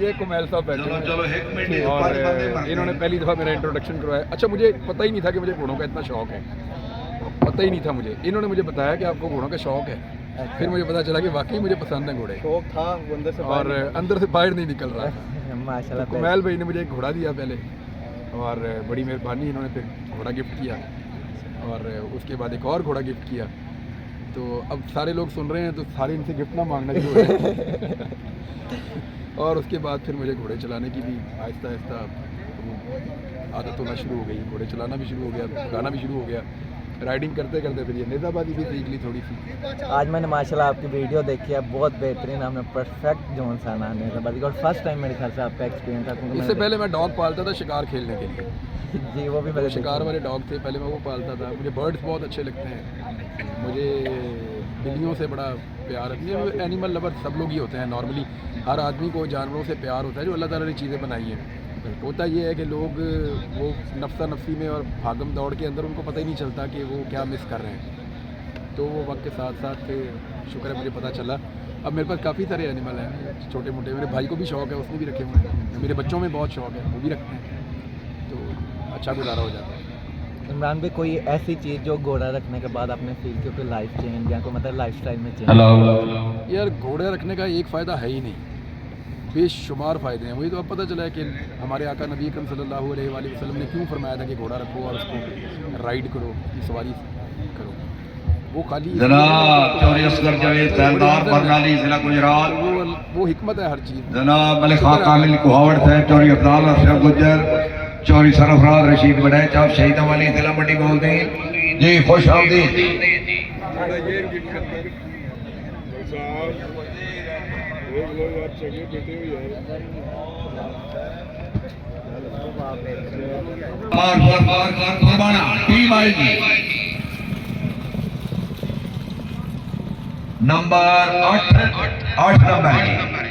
ये कुमैल साहब बैठे हैं और इन्होंने पहली दफ़ा मेरा इंट्रोडक्शन करवाया। अच्छा, मुझे पता ही नहीं था कि मुझे घोड़ों का इतना शौक़ है, पता ही नहीं था मुझे। इन्होंने मुझे बताया कि आपको घोड़ों का शौक़ है, फिर मुझे पता चला कि वाकई मुझे पसंद है घोड़े। शौक था वो अंदर से और अंदर से बाहर नहीं निकल रहा था। माशाल्लाह। कुमैल भाई ने मुझे एक घोड़ा दिया पहले, और बड़ी मेहरबानी, इन्होंने फिर घोड़ा गिफ्ट किया और उसके बाद एक और घोड़ा गिफ्ट किया। तो अब सारे लोग सुन रहे हैं तो सारे इनसे गिफ्ट ना मांगना शुरू हो जाए। और उसके बाद फिर मुझे घोड़े चलाने की भी आहिस्ता आहिस्ता आदत होना शुरू हो गई, घोड़े चलाना भी शुरू हो गया, गाना भी शुरू हो गया। राइडिंग करते करते फिर ये नेज़ाबादी भी सीख ली थोड़ी सी। आज मैंने माशाल्लाह आपकी वीडियो देखी है, बहुत बेहतरीन, आपने परफेक्ट जोन सा ना नेज़ाबादी का, और फर्स्ट टाइम मेरे ख्याल से आपका एक्सपीरियंस था। इससे पहले मैं डॉग पालता था शिकार खेलने के लिए। जी, वो भी मेरे शिकार वाले डॉग थे, पहले मैं वो पालता था। मुझे बर्ड्स बहुत अच्छे लगते हैं, मुझे बिल्लियों से बड़ा प्यार है। ये एनिमल लवर सब लोग ही होते हैं, नॉर्मली हर आदमी को जानवरों से प्यार होता है जो अल्लाह ताला ने चीज़ें बनाई हैं। होता ये है कि लोग वो नफ्सा नफ्सी में और भागम दौड़ के अंदर उनको पता ही नहीं चलता कि वो क्या मिस कर रहे हैं। तो वो वक्त के साथ साथ शुक्र है मुझे पता चला। अब मेरे पास काफ़ी सारे एनिमल हैं छोटे मोटे। मेरे भाई को भी शौक़ है, उसने भी रखे हुए हैं। मेरे बच्चों में बहुत शौक़ है, वो भी रखते हैं, तो अच्छा गुजारा हो जाता है। इमरान भाई, कोई ऐसी चीज़ जो घोड़ा रखने के बाद आपने फील की कोई लाइफ चेंज या कोई मतलब लाइफस्टाइल में चेंज? यार, घोड़े रखने का एक फ़ायदा है ही नहीं, बेशुमार फ़ायदे हैं। वही तो अब पता चला है कि हमारे आका नबी अकरम सल्लल्लाहु अलैहि वसल्लम ने क्यों फरमाया था कि घोड़ा रखो और उसको राइड करो, सवारी करो। वो खाली जनाब चौधरी असगर जावेद तहसीलदार बरनाली जिला गुजरात, वो हिकमत है हर चीज़। जनाब मलिक खां कामिल कुहावड़ साहब, चौधरी अब्दाल अफसर गुजर, चौधरी सरफराज रशीद बड़ैच, आप शहीद वाली जिला मंडी बोलते हैं जी, खुश आमदीद। टीम आएगी नंबर 8 नंबर